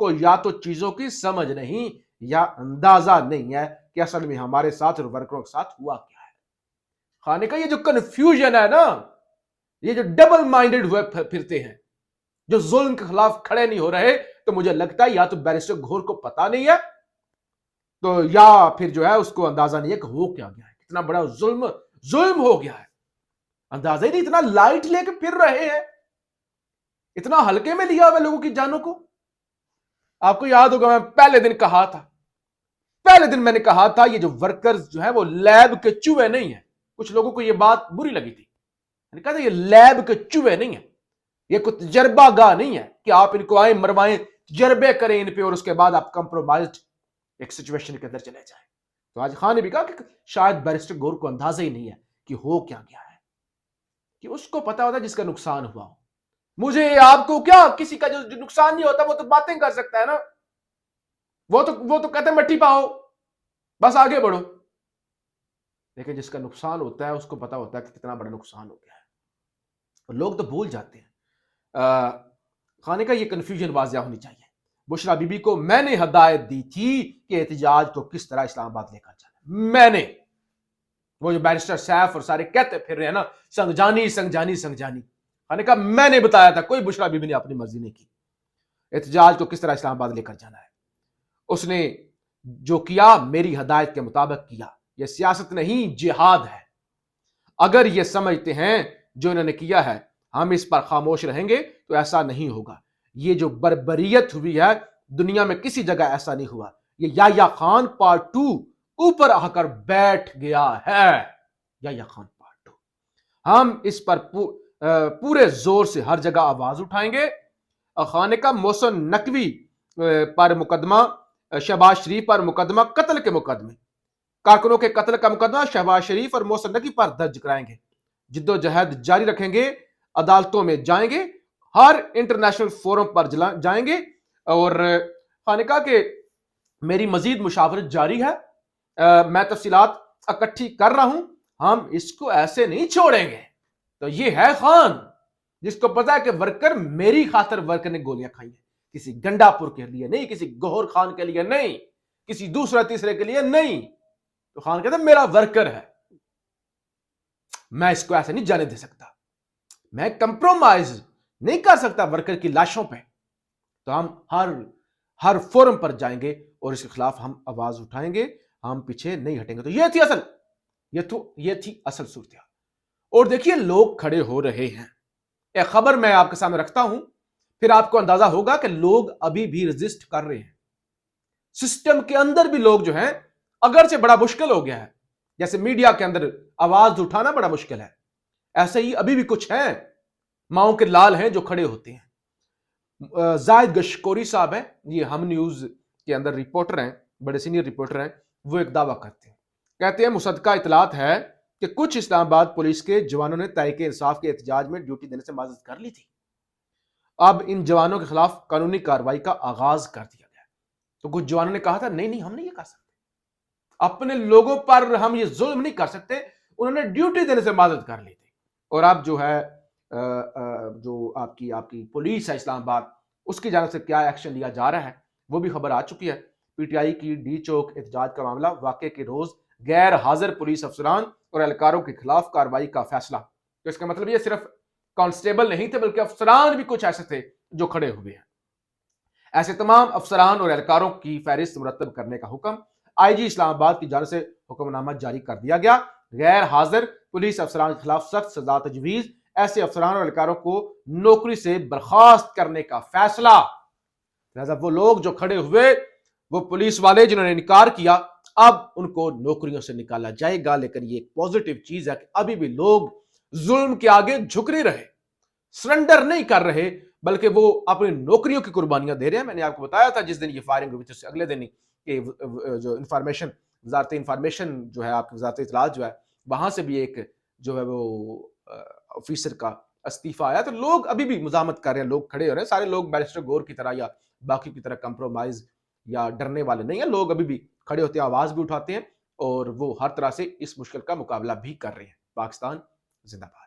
کو یا تو چیزوں کی سمجھ نہیں یا اندازہ نہیں ہے کہ اصل میں ہمارے ساتھ اور ورکروں کے ساتھ ہوا کیا ہے. خانے کا یہ جو کنفیوژن ہے نا، یہ جو ڈبل مائنڈڈ ہوئے پھرتے ہیں، جو ظلم کے خلاف کھڑے نہیں ہو رہے، تو مجھے لگتا ہے یا تو بیرسٹر گھور کو پتا نہیں ہے، تو یا پھر جو ہے اس کو اندازہ نہیں ہے کہ ہو کیا گیا ہے، کتنا بڑا ظلم ہو گیا ہے. اندازہ ہی نہیں، اتنا لائٹ لے کے پھر رہے ہیں، اتنا ہلکے میں لیا ہوا لوگوں کی جانوں کو. آپ کو یاد ہوگا میں پہلے دن میں نے کہا تھا یہ جو ورکرز جو ہے وہ لیب کے چوہے نہیں ہیں. کچھ لوگوں کو یہ بات بری لگی تھی، میں نے کہا تھا یہ لیب کے چوہے نہیں ہیں، یہ کوئی تجربہ گاہ نہیں ہے کہ آپ ان کو آئیں مروائیں، تجربے کریں ان پہ اور اس کے بعد آپ کمپرومائزڈ ایک سچویشن کے اندر چلے جائیں. تو آج خان نے بھی کہا کہ شاید بیرسٹر گور کو اندازہ ہی نہیں ہے کہ ہو کیا گیا ہے، کہ اس کو پتا ہوتا جس کا نقصان ہوا ہو. مجھے آپ کو کیا، کسی کا جو نقصان نہیں ہوتا وہ تو باتیں کر سکتا ہے نا، وہ تو کہتے ہیں مٹی پاؤ بس آگے بڑھو. لیکن جس کا نقصان ہوتا ہے اس کو پتا ہوتا ہے کہ کتنا بڑا نقصان ہو گیا ہے. لوگ تو بھول جاتے ہیں. خانے کا یہ کنفیوژن واضح ہونی چاہیے. بشرا بی بی کو میں نے ہدایت دی تھی کہ احتجاج کو کس طرح اسلام آباد لے کر جانا. میں نے، وہ جو بیرسٹر سیف اور سارے کہتے پھر رہے ہیں نا سنگجانی، خانے کا میں نے بتایا تھا، کوئی بشرا بی بی نے اپنی مرضی نہیں کی. احتجاج کو کس طرح اسلام آباد لے کر جانا ہے، اس نے جو کیا میری ہدایت کے مطابق کیا. یہ سیاست نہیں، جہاد ہے. اگر یہ سمجھتے ہیں جو انہوں نے کیا ہے ہم اس پر خاموش رہیں گے تو ایسا نہیں ہوگا. یہ جو بربریت ہوئی ہے دنیا میں کسی جگہ ایسا نہیں ہوا. یہ یا خان پارٹ 2 اوپر آ کر بیٹھ گیا ہے. یا خان پارٹ 2 ہم اس پر پورے زور سے ہر جگہ آواز اٹھائیں گے. خانے کا محسن نقوی پر مقدمہ، شہباز شریف پر مقدمہ، قتل کے مقدمے، کارکنوں کے قتل کا مقدمہ شہباز شریف اور محسن نقوی پر درج کرائیں گے. جدوجہد جاری رکھیں گے، عدالتوں میں جائیں گے، ہر انٹرنیشنل فورم پر جائیں گے. اور خانے کا کہ میری مزید مشاورت جاری ہے، میں تفصیلات اکٹھی کر رہا ہوں، ہم اس کو ایسے نہیں چھوڑیں گے. تو یہ ہے خان جس کو پتا ہے کہ ورکر میری خاطر ورکر نے گولیاں کھائی ہیں، کسی گنڈا پور کے لیے نہیں، کسی گوہر خان کے لیے نہیں، کسی دوسرے تیسرے کے لیے نہیں. تو خان کہتا ہے میرا ورکر ہے، میں اس کو ایسے نہیں جانے دے سکتا، میں کمپرومائز نہیں کر سکتا ورکر کی لاشوں پہ. تو ہم ہر فورم پر جائیں گے اور اس کے خلاف ہم آواز اٹھائیں گے، ہم پیچھے نہیں ہٹیں گے. تو یہ تھی اصل صورتحال. اور دیکھیے لوگ کھڑے ہو رہے ہیں. ایک خبر میں آپ کے سامنے رکھتا ہوں، پھر آپ کو اندازہ ہوگا کہ لوگ ابھی بھی ریزسٹ کر رہے ہیں. سسٹم کے اندر بھی لوگ جو ہیں، اگرچہ بڑا مشکل ہو گیا ہے، جیسے میڈیا کے اندر آواز اٹھانا بڑا مشکل ہے، ایسے ہی ابھی بھی کچھ ہیں ماؤں کے لال ہیں جو کھڑے ہوتے ہیں. زاہد گشکوری صاحب ہیں، یہ ہم نیوز کے اندر رپورٹر ہیں، بڑے سینئر رپورٹر ہیں. وہ ایک دعویٰ کرتے ہیں، کہتے ہیں مصدقہ اطلاعات ہے کہ کچھ اسلام آباد پولیس کے جوانوں نے تحریک انصاف کے احتجاج میں ڈیوٹی دینے سے معذرت کر لی تھی. اب ان جوانوں کے خلاف قانونی کارروائی کا آغاز کر دیا گیا. تو کچھ جوانوں نے کہا تھا نہیں ہم نہیں یہ کر سکتے، اپنے لوگوں پر ہم یہ ظلم نہیں کر سکتے. انہوں نے ڈیوٹی دینے سے معذرت کر لی تھی. اور اب جو ہے جو آپ کی پولیس ہے اسلام آباد، اس کی جانب سے کیا ایکشن لیا جا رہا ہے وہ بھی خبر آ چکی ہے. پی ٹی آئی کی ڈی چوک احتجاج کا معاملہ، واقعے کے روز غیر حاضر پولیس افسران اور اہلکاروں کے خلاف کارروائی کا فیصلہ. تو اس کا مطلب یہ صرف کانسٹیبل نہیں تھے بلکہ افسران بھی کچھ ایسے تھے جو کھڑے ہوئے ہیں. ایسے تمام افسران اور اہلکاروں کی فہرست مرتب کرنے کا حکم آئی جی اسلام آباد کی جانب سے حکم نامہ جاری کر دیا گیا. غیر حاضر پولیس افسران کے خلاف سخت سزا تجویز، ایسے افسران اور اہلکاروں کو نوکری سے برخاست کرنے کا فیصلہ. لہذا وہ لوگ جو کھڑے ہوئے، وہ پولیس والے جنہوں نے انکار کیا، اب ان کو نوکریوں سے نکالا جائے گا. لیکن یہ ایک پوزیٹو چیز ہے کہ ابھی بھی لوگ ظلم کے آگے جھک نہیں رہے، سرنڈر نہیں کر رہے، بلکہ وہ اپنی نوکریوں کی قربانیاں دے رہے ہیں. میں نے آپ کو بتایا تھا جس دن یہ فائرنگ ہوئی تھی اس سے اگلے دن ہی کہ جو وزارت انفارمیشن جو ہے، آپ کی وزارت اطلاعات جو ہے، وہاں سے بھی ایک جو ہے وہ آفیسر کا استعفیٰ آیا. تو لوگ ابھی بھی مزاحمت کر رہے ہیں، لوگ کھڑے ہو رہے ہیں. سارے لوگ بیرسٹر گور کی طرح یا باقی کی طرح کمپرومائز یا ڈرنے والے نہیں ہیں. لوگ ابھی بھی کھڑے ہوتے ہیں، آواز بھی اٹھاتے ہیں، اور وہ ہر طرح سے اس مشکل کا مقابلہ بھی کر رہے ہیں. پاکستان زندہ باد.